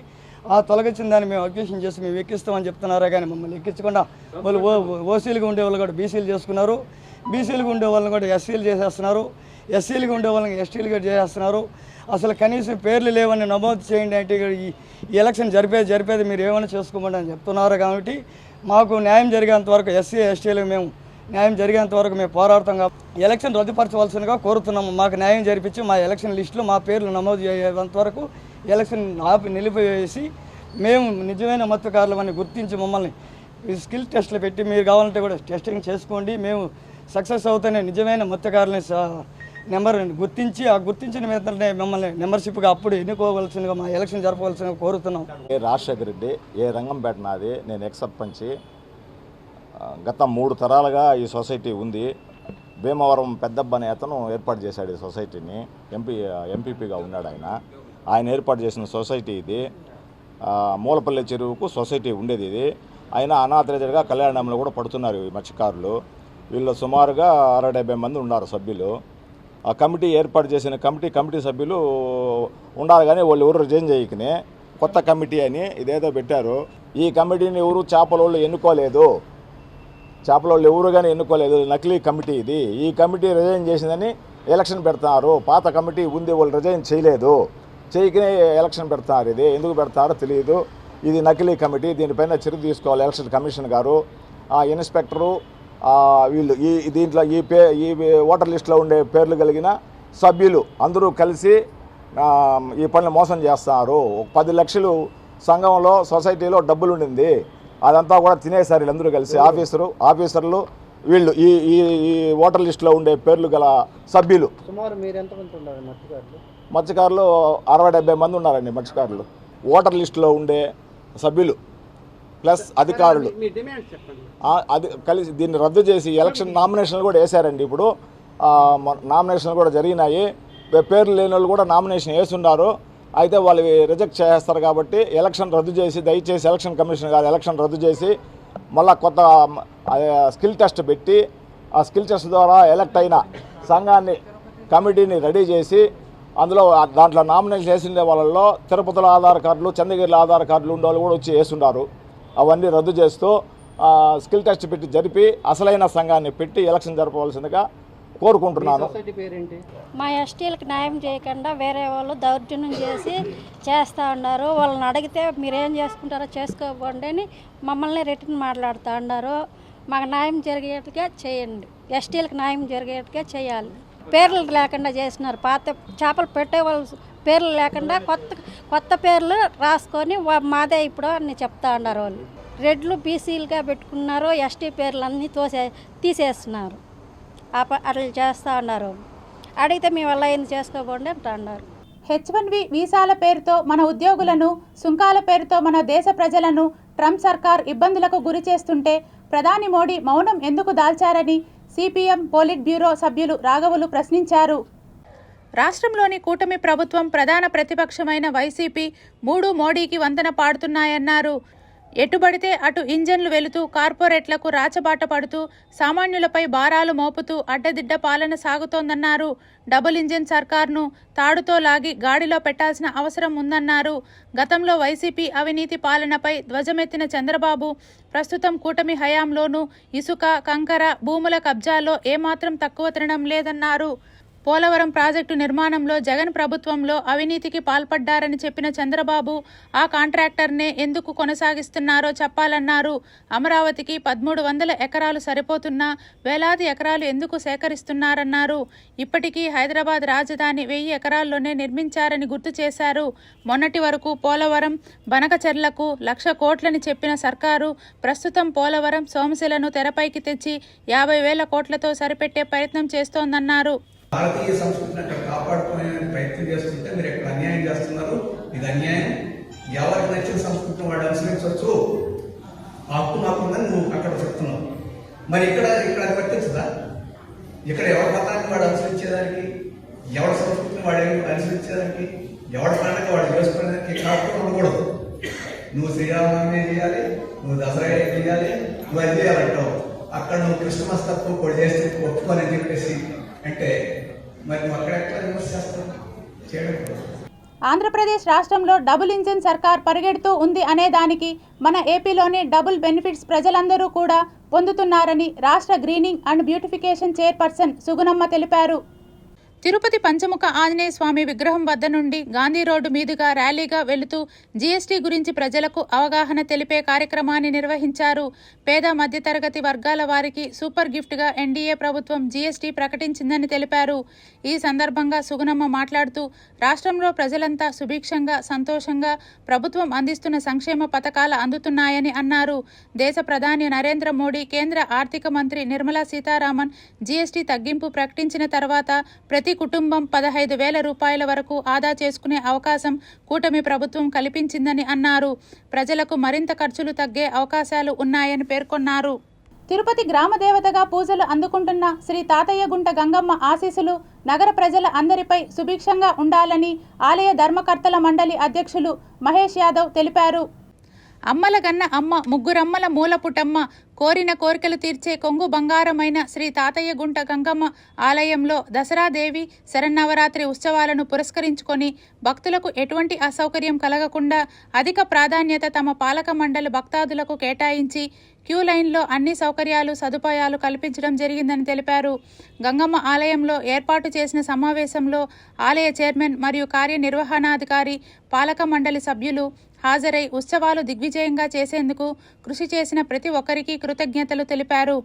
Speaker 12: ఆ తొలగించిన దాన్ని మేము అబ్జెక్షన్ చేసి మేము ఎక్కిస్తామని చెప్తున్నారా కానీ మమ్మల్ని ఎక్కించకుండా వాళ్ళు ఓసీలుగా ఉండే వాళ్ళు కూడా బీసీలు చేసుకున్నారు, బీసీలుగా ఉండే వాళ్ళని కూడా ఎస్సీలు చేసేస్తున్నారు, ఎస్సీలుగా ఉండే వాళ్ళని ఎస్టీలుగా చేసేస్తున్నారు. అసలు కనీసం పేర్లు లేవని నమోదు చేయండి అంటే ఈ ఎలక్షన్ జరిపేది మీరు ఏమైనా చేసుకోమండి అని చెప్తున్నారు. కాబట్టి మాకు న్యాయం జరిగేంత వరకు ఎస్సీ, ఎస్టీలకు మేము న్యాయం జరిగేంత వరకు మేము పోరాడతాం. కాబట్టి ఎలక్షన్ రద్దుపరచవలసిందిగా కోరుతున్నాము. మాకు న్యాయం జరిపించి మా ఎలక్షన్ లిస్టులో మా పేర్లు నమోదు చేయేంత వరకు ఎలక్షన్ నిలిపివేసి మేము నిజమైన మత్స్యకారులమని గుర్తించి మమ్మల్ని స్కిల్ టెస్టులు పెట్టి మీరు కావాలంటే కూడా టెస్టింగ్ చేసుకోండి. మేము సక్సెస్ అవుతానే నిజమైన మత్స్యకారులని నెంబర్ గుర్తించి ఆ గుర్తించిన మీదనే మిమ్మల్ని మెంబర్షిప్గా అప్పుడు ఎన్నుకోవాల్సిందిగా మా ఎలక్షన్ జరపవలసిందిగా కోరుతున్నాం.
Speaker 13: రాజశేఖర రెడ్డి, రంగంపేట నాది, నేను ఎక్స్ సర్పంచి. గత 3 తరాలుగా ఈ సొసైటీ ఉంది. భీమవరం పెద్దబ్బ అనే అతను ఏర్పాటు చేశాడు ఈ సొసైటీని. ఎంపీపీగా ఉన్నాడు ఆయన. ఆయన ఏర్పాటు చేసిన సొసైటీ ఇది. మూలపల్లి చెరువుకు సొసైటీ ఉండేది ఇది. అయినా అనాథరైజ్డ్గా కళ్యాణంలో కూడా పడుతున్నారు ఈ మత్స్యకారులు. వీళ్ళు సుమారుగా 60-70 మంది ఉన్నారు సభ్యులు. ఆ కమిటీ ఏర్పాటు చేసిన కమిటీ సభ్యులు ఉండాలి, కానీ వాళ్ళు ఎవరు రిజైన్ చేయకనే కొత్త కమిటీ అని ఇదేదో పెట్టారు. ఈ కమిటీని ఎవరు చేపలోళ్ళు ఎన్నుకోలేదు, చేపలోళ్ళు ఎవరు కానీ ఎన్నుకోలేదు, నకిలీ కమిటీ ఇది. ఈ కమిటీ రిజైన్ చేసిందని ఎలక్షన్ పెడతారు. పాత కమిటీ ఉంది, వాళ్ళు రిజైన్ చేయలేదు, చేయకనే ఎలక్షన్ పెడతారు. ఇది ఎందుకు పెడతారో తెలియదు. ఇది నకిలీ కమిటీ, దీనిపైన చర్య తీసుకోవాలి ఎలక్షన్ కమిషన్ గారు. ఆ ఇన్స్పెక్టరు వీళ్ళు దీంట్లో ఈ ఓటర్ లిస్టులో ఉండే పేర్లు కలిగిన సభ్యులు అందరూ కలిసి ఈ పనులు మోసం చేస్తున్నారు. 10 లక్షలు సంఘంలో సొసైటీలో డబ్బులు ఉండింది, అదంతా కూడా తినేసారు వీళ్ళందరూ కలిసి. ఆఫీసర్లు వీళ్ళు ఈ ఓటర్ లిస్టులో ఉండే పేర్లు గల సభ్యులు.
Speaker 2: సుమారు మీరు ఎంతమంది ఉన్నారు మత్స్యకారులు?
Speaker 13: మత్స్యకారులు 60-70 మంది ఉన్నారండి మత్స్యకారులు. ఓటర్ లిస్టులో ఉండే సభ్యులు ప్లస్ అధికారులు అది కలిసి దీన్ని రద్దు చేసి ఎలక్షన్ నామినేషన్లు కూడా వేశారండి. ఇప్పుడు నామినేషన్లు కూడా జరిగినాయి. పేర్లు లేని వాళ్ళు కూడా నామినేషన్ వేస్తున్నారు. అయితే వాళ్ళు రిజెక్ట్ చేస్తారు కాబట్టి ఎలక్షన్ రద్దు చేసి, దయచేసి ఎలక్షన్ కమిషన్ గారు ఎలక్షన్ రద్దు చేసి మళ్ళీ కొత్త స్కిల్ టెస్ట్ పెట్టి ఆ స్కిల్ టెస్ట్ ద్వారా ఎలక్ట్ అయిన సంఘాన్ని కమిటీని రెడీ చేసి దాంట్లో నామినేషన్ వేసిండే వాళ్ళలో తిరుపతిలో ఆధార్ కార్డులు, చంద్రగిరిలో ఆధార్ కార్డులు ఉండే వాళ్ళు కూడా వచ్చి వేస్తున్నారు. అవన్నీ రద్దు చేస్తూ స్కిల్ టెస్ట్ పెట్టి జరిపి అసలైన సంఘాన్ని పెట్టి ఎలక్షన్ జరపవలసిందిగా కోరుకుంటున్నాను.
Speaker 14: మా ఎస్టీలకు న్యాయం చేయకుండా వేరే వాళ్ళు దౌర్జన్యం చేస్తూ ఉన్నారు. వాళ్ళని అడిగితే మీరేం చేసుకుంటారో చేసుకోకండి అని మమ్మల్ని రిటర్న్ మాట్లాడుతూ ఉన్నారు. మాకు న్యాయం జరిగేట్టుగా చేయండి, ఎస్టీలకు న్యాయం జరిగేట్టుగా చేయాలి. పేర్లు లేకుండా చేసినారు. పాత చేపలు పెట్టే వాళ్ళు పేర్లు లేకుండా కొత్త పేర్లు రాసుకొని మాదే ఇప్పుడు అని చెప్తా ఉన్నారు. వాళ్ళు రెడ్లు బీసీలుగా పెట్టుకున్నారు, ఎస్టీ పేర్లన్నీ తీసేస్తున్నారు. అట్లా చేస్తూ ఉన్నారు. అడిగితే మీ వల్ల ఏం చేసుకోకండి అంటూ అన్నారు.
Speaker 1: H1B వీసాల పేరుతో మన ఉద్యోగులను, సుంకాల పేరుతో మన దేశ ప్రజలను ట్రంప్ సర్కార్ ఇబ్బందులకు గురి చేస్తుంటే ప్రధాని మోడీ మౌనం ఎందుకు దాల్చారని సిపిఎం పోలిట్ బ్యూరో సభ్యులు రాఘవులు ప్రశ్నించారు. రాష్ట్రంలోని కూటమి ప్రభుత్వం ప్రధాన ప్రతిపక్షమైన వైసీపీ 3 మోడీకి వంతన పాడుతున్నాయన్నారు. ఎటుబడితే అటు ఇంజన్లు వెళుతూ కార్పొరేట్లకు రాచబాట పడుతూ సామాన్యులపై భారాలు మోపుతూ అడ్డదిడ్డ పాలన సాగుతోందన్నారు. డబుల్ ఇంజిన్ సర్కార్ను తాడుతో లాగి గాడిలో పెట్టాల్సిన అవసరం ఉందన్నారు. గతంలో వైసీపీ అవినీతి పాలనపై ధ్వజమెత్తిన చంద్రబాబు ప్రస్తుతం కూటమి హయాంలోనూ ఇసుక, కంకర, భూముల కబ్జాలో ఏమాత్రం తక్కువ తినడం లేదన్నారు. పోలవరం ప్రాజెక్టు నిర్మాణంలో జగన్ ప్రభుత్వంలో అవినీతికి పాల్పడ్డారని చెప్పిన చంద్రబాబు ఆ కాంట్రాక్టర్నే ఎందుకు కొనసాగిస్తున్నారో చెప్పాలన్నారు. అమరావతికి 1300 ఎకరాలు సరిపోతున్నా వేలాది ఎకరాలు ఎందుకు సేకరిస్తున్నారన్నారు. ఇప్పటికీ హైదరాబాద్ రాజధాని 1000 ఎకరాల్లోనే నిర్మించారని గుర్తు చేశారు. మొన్నటి వరకు పోలవరం, బనకచెర్లకు 1,00,000 కోట్లని చెప్పిన సర్కారు ప్రస్తుతం పోలవరం, సోమశిలను తెరపైకి తెచ్చి 50,000 కోట్లతో సరిపెట్టే ప్రయత్నం చేస్తోందన్నారు.
Speaker 6: భారతీయ సంస్కృతిని అక్కడ కాపాడుకునే ప్రయత్నం చేస్తుంటే మీరు ఇక్కడ అన్యాయం చేస్తున్నారు. ఇది అన్యాయం. ఎవరికి నచ్చిన సంస్కృతిని వాడు అనుసరించవచ్చు, ఆ హక్కు మాకుందని నువ్వు అక్కడ చెప్తున్నావు. మరి ఇక్కడ అది వర్తించదా? ఇక్కడ ఎవరి మతాన్ని వాడు అనుసరించేదానికి, ఎవరి సంస్కృతిని వాడు అనుసరించేదానికి, ఎవరి పండుగ వాడు చేసుకునేదానికి కాకుండా ఉండకూడదు. నువ్వు శ్రీరామనవమి చేయాలి, నువ్వు దసరా చేయాలి, నువ్వు అది చేయాలంటావు. అక్కడ నువ్వు క్రిస్మస్ తప్పు కొడి చేస్తే ఒప్పుకోని చెప్పేసి అంటే మరి నువ్వు అక్కడ ఎట్లా విమర్శ చేస్తావు? చేయడం.
Speaker 1: ఆంధ్రప్రదేశ్ రాష్ట్రంలో డబుల్ ఇంజిన్ సర్కార్ పరిగెడుతూ ఉంది అనేదానికి మన ఏపీలోని డబుల్ బెనిఫిట్స్ ప్రజలందరూ కూడా పొందుతున్నారని రాష్ట్ర greening and beautification chairperson Sugunamma తెలిపారు. తిరుపతి పంచముఖ ఆంజనేయ స్వామి విగ్రహం వద్ద నుండి గాంధీ రోడ్డు మీదుగా ర్యాలీగా వెళుతూ జీఎస్టీ గురించి ప్రజలకు అవగాహన తెలిపే కార్యక్రమాన్ని నిర్వహించారు. పేద మధ్యతరగతి వర్గాల వారికి సూపర్ గిఫ్ట్గా ఎన్డీఏ ప్రభుత్వం జీఎస్టీ ప్రకటించిందని తెలిపారు. ఈ సందర్భంగా సుగుణమ్మ మాట్లాడుతూ రాష్ట్రంలో ప్రజలంతా సుభిక్షంగా, సంతోషంగా ప్రభుత్వం అందిస్తున్న సంక్షేమ పథకాలు అందుతున్నాయని అన్నారు. దేశ ప్రధాని నరేంద్ర మోడీ, కేంద్ర ఆర్థిక మంత్రి నిర్మలా సీతారామన్ జీఎస్టీ తగ్గింపు ప్రకటించిన తర్వాత ప్రతి కుటుంబం 15,000 రూపాయల వరకు ఆదా చేసుకునే అవకాశం కూటమి ప్రభుత్వం కల్పించిందని అన్నారు. ప్రజలకు మరింత ఖర్చులు తగ్గే అవకాశాలు ఉన్నాయని పేర్కొన్నారు. తిరుపతి గ్రామ దేవతగా పూజలు అందుకుంటున్న శ్రీ తాతయ్యగుంట గంగమ్మ ఆశీస్సులు నగర ప్రజల అందరిపై సుభిక్షంగా ఉండాలని ఆలయ ధర్మకర్తల మండలి అధ్యక్షులు మహేష్ యాదవ్ తెలిపారు. అమ్మల గన్న అమ్మ ముగ్గురమ్మల మూలపుటమ్మ కోరిన కోరికలు తీర్చే కొంగు బంగారమైన శ్రీ తాతయ్యగుంట గంగమ్మ ఆలయంలో దసరా దేవి శరన్నవరాత్రి ఉత్సవాలను పురస్కరించుకొని భక్తులకు ఎటువంటి అసౌకర్యం కలగకుండా అధిక ప్రాధాన్యత తమ పాలక మండలి భక్తాదులకు కేటాయించి క్యూ లైన్లో అన్ని సౌకర్యాలు సదుపాయాలు కల్పించడం జరిగిందని తెలిపారు. గంగమ్మ ఆలయంలో ఏర్పాటు చేసిన సమావేశంలో ఆలయ చైర్మన్ మరియు కార్యనిర్వహణాధికారి పాలక మండలి సభ్యులు హాజరై ఉత్సవాలు దిగ్విజయంగా చేసేందుకు కృషి చేసిన ప్రతి ఒక్కరికి కృతజ్ఞతలు తెలిపారు.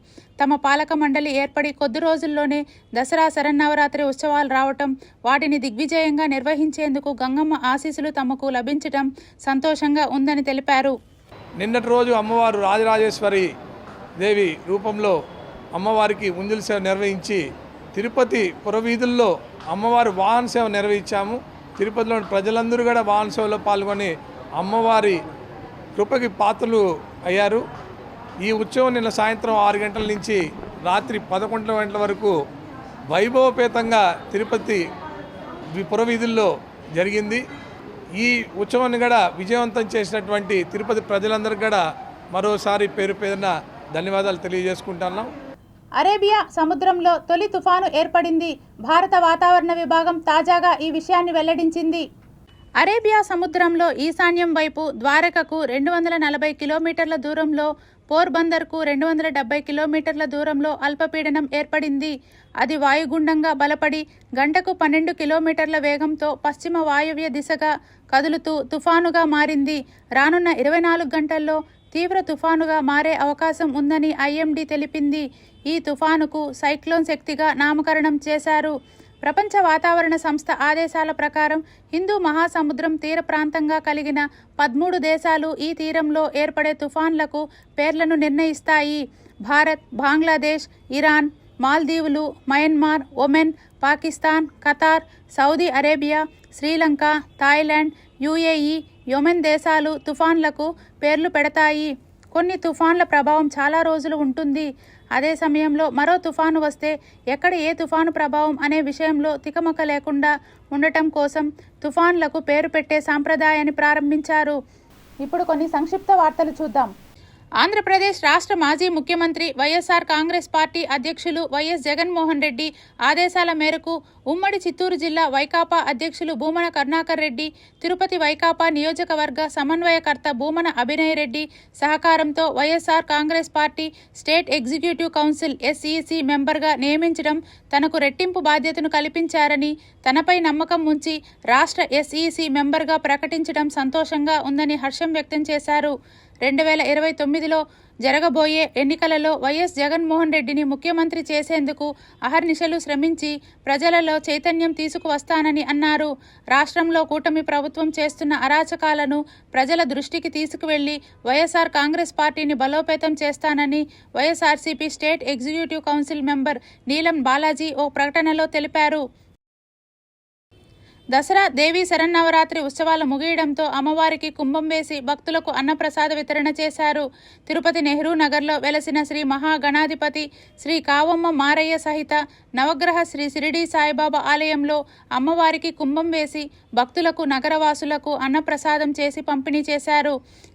Speaker 1: తమ పాలక మండలి ఏర్పడి కొద్ది రోజుల్లోనే దసరా శరన్నవరాత్రి ఉత్సవాలు రావటం, వాటిని దిగ్విజయంగా నిర్వహించేందుకు గంగమ్మ ఆశీస్సులు తమకు లభించడం సంతోషంగా ఉందని తెలిపారు.
Speaker 15: నిన్నటి రోజు అమ్మవారు రాజరాజేశ్వరి దేవి రూపంలో అమ్మవారికి ఉంజుల సేవ నిర్వహించి తిరుపతి పురవీధుల్లో అమ్మవారి వాహన సేవ నిర్వహించాము. తిరుపతిలోని ప్రజలందరూ కూడా వాహన సేవలో పాల్గొని అమ్మవారి కృపకి పాత్రలు అయ్యారు. ఈ ఉత్సవం నిన్న సాయంత్రం 6 గంటల నుంచి రాత్రి 11 గంటల వరకు వైభవపేతంగా తిరుపతి పురవీధుల్లో జరిగింది. ఈ ఉత్సవాన్ని కూడా విజయవంతం చేసినటువంటి తిరుపతి ప్రజలందరికీ కూడా మరోసారి పేరు పేరున ధన్యవాదాలు తెలియజేసుకుంటున్నాం.
Speaker 1: అరేబియా సముద్రంలో తొలి తుఫాను ఏర్పడింది. భారత వాతావరణ విభాగం తాజాగా ఈ విషయాన్ని వెల్లడించింది. అరేబియా సముద్రంలో ఈశాన్యం వైపు ద్వారకకు 240 కిలోమీటర్ల దూరంలో, పోర్బందర్కు 270 కిలోమీటర్ల దూరంలో అల్పపీడనం ఏర్పడింది. అది వాయుగుండంగా బలపడి గంటకు 12 కిలోమీటర్ల వేగంతో పశ్చిమ వాయువ్య దిశగా కదులుతూ తుఫానుగా మారింది. రానున్న 24 గంటల్లో తీవ్ర తుఫానుగా మారే అవకాశం ఉందని ఐఎండీ తెలిపింది. ఈ తుఫానుకు సైక్లోన్ శక్తిగా నామకరణం చేశారు. ప్రపంచ వాతావరణ సంస్థ ఆదేశాల ప్రకారం హిందూ మహాసముద్రం తీర ప్రాంతంగా కలిగిన 13 దేశాలు ఈ తీరంలో ఏర్పడే తుఫాన్లకు పేర్లను నిర్ణయిస్తాయి. భారత్, బంగ్లాదేశ్, ఇరాన్, మాల్దీవులు, Myanmar, Oman, Pakistan, Qatar, Saudi Arabia, Sri Lanka, Thailand, UAE, Yemen దేశాలు తుఫాన్లకు పేర్లు పెడతాయి. కొన్ని తుఫాన్ల ప్రభావం చాలా రోజులు ఉంటుంది. అదే సమయంలో మరో తుఫాను వస్తే ఎక్కడ ఏ తుఫాను ప్రభావం అనే విషయంలో తికమక లేకుండా ఉండటం కోసం తుఫాన్లకు పేరు పెట్టే సాంప్రదాయాన్ని ప్రారంభించారు. ఇప్పుడు కొన్ని సంక్షిప్త వార్తలు చూద్దాం. ఆంధ్రప్రదేశ్ రాష్ట్ర మాజీ ముఖ్యమంత్రి వైఎస్ఆర్ కాంగ్రెస్ పార్టీ అధ్యక్షులు వైఎస్ జగన్మోహన్ రెడ్డి ఆదేశాల మేరకు ఉమ్మడి చిత్తూరు జిల్లా వైకాపా అధ్యక్షులు భూమన కరుణాకర్ రెడ్డి, తిరుపతి వైకాపా నియోజకవర్గ సమన్వయకర్త భూమన అభినయ్ రెడ్డి సహకారంతో YSR Congress party state executive council SEC మెంబర్గా నియమించడం తనకు రెట్టింపు బాధ్యతను కల్పించారని, తనపై నమ్మకం ఉంచి రాష్ట్ర SEC మెంబర్గా ప్రకటించడం సంతోషంగా ఉందని హర్షం వ్యక్తం చేశారు. 2029లో జరగబోయే ఎన్నికలలో వైఎస్ జగన్మోహన్ రెడ్డిని ముఖ్యమంత్రి చేసేందుకు అహర్నిశలు శ్రమించి ప్రజలలో చైతన్యం తీసుకువస్తానని అన్నారు. రాష్ట్రంలో కూటమి ప్రభుత్వం చేస్తున్న అరాచకాలను ప్రజల దృష్టికి తీసుకువెళ్లి వైఎస్ఆర్ కాంగ్రెస్ పార్టీని బలోపేతం చేస్తానని YSRCP state executive council member నీలం బాలాజీ ఓ ప్రకటనలో తెలిపారు. దసరా దేవీ శరన్నవరాత్రి ఉత్సవాలు ముగియడంతో అమ్మవారికి కుంభం వేసి భక్తులకు అన్నప్రసాద వితరణ చేశారు. తిరుపతి నెహ్రూ నగర్లో వెలసిన శ్రీ మహాగణాధిపతి శ్రీ కావమ్మ మారయ్య సహిత నవగ్రహ శ్రీ షిరిడి సాయిబాబా ఆలయంలో అమ్మవారికి కుంభం వేసి భక్తులకు, నగరవాసులకు అన్నప్రసాదం చేసి పంపిణీ చేశారు.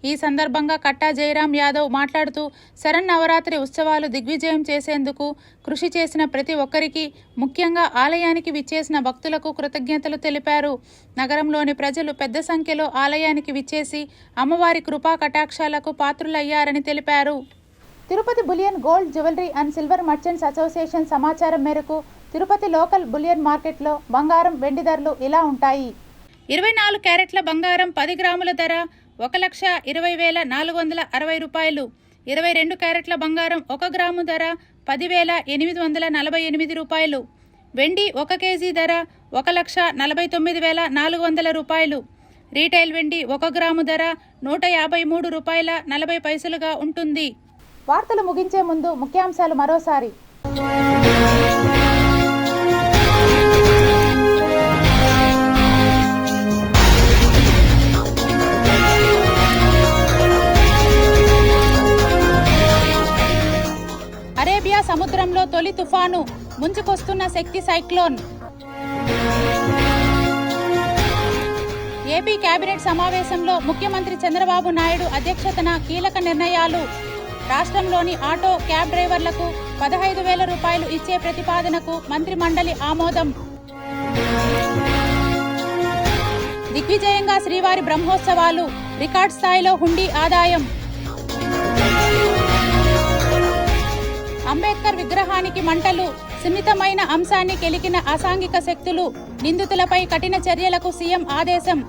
Speaker 1: ఈ సందర్భంగా కట్టా జయరాం యాదవ్ మాట్లాడుతూ శరన్నవరాత్రి ఉత్సవాలు దిగ్విజయం చేసేందుకు కృషి చేసిన ప్రతి ఒక్కరికి, ముఖ్యంగా ఆలయానికి విచ్చేసిన భక్తులకు కృతజ్ఞతలు తెలిపారు. నగరంలోని ప్రజలు పెద్ద సంఖ్యలో ఆలయానికి విచ్చేసి అమ్మవారి కృపా కటాక్షాలకు పాత్రులయ్యారని తెలిపారు. Tirupati bullion gold jewellery and silver merchants association సమాచారం మేరకు తిరుపతి లోకల్ బులియన్ మార్కెట్లో బంగారం, వెండి ధరలు ఇలా ఉంటాయి. 24 క్యారెట్ల బంగారం 10 గ్రాముల ధర 1,20,460 రూపాయలు. 22 క్యారెట్ల బంగారం 1 గ్రాము ధర 10,848 రూపాయలు. వెండి 1 కేజీ ధర 1,49,400 రూపాయలు. రీటైల్ వెండి 1 గ్రాము ధర 153 రూపాయల 40 పైసలుగా ఉంటుంది. వార్తలు ముగించే ముందు ముఖ్యాంశాలు మరోసారి. తుఫాను, ముంచుకొస్తున్న శక్తి సైక్లోన్. ఏపీ కేబినెట్ సమావేశంలో ముఖ్యమంత్రి చంద్రబాబు నాయుడు అధ్యక్షతన కీలక నిర్ణయాలు. రాష్ట్రంలోని ఆటో, క్యాబ్ డ్రైవర్లకు 15,000 రూపాయలు ఇచ్చే ప్రతిపాదనకు మంత్రి మండలి ఆమోదం. దిగ్విజయంగా శ్రీవారి బ్రహ్మోత్సవాలు, రికార్డ్ స్థాయిలో హుండీ ఆదాయం. అంబేద్కర్ విగ్రహానికి మంటలు, సున్నితమైన అంశాన్ని కెలికిన అసాంఘిక శక్తులు, నిందితులపై కఠిన చర్యలకు సీఎం ఆదేశం.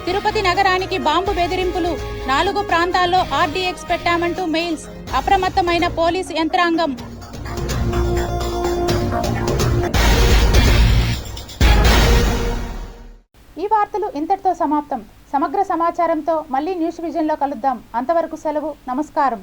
Speaker 1: తిరుపతి నగరానికి బాంబు బెదిరింపులు, 4 ప్రాంతాల్లో ఆర్డీఎక్స్ పెట్టామంటూ మెయిల్స్, అప్రమత్తమైన పోలీసు యంత్రాంగం. ఈ వార్తలు ఇంతటితో సమాప్తం. సమగ్ర సమాచారంతో మళ్ళీ న్యూస్ విజన్లో కలుద్దాం. అంతవరకు సెలవు. నమస్కారం.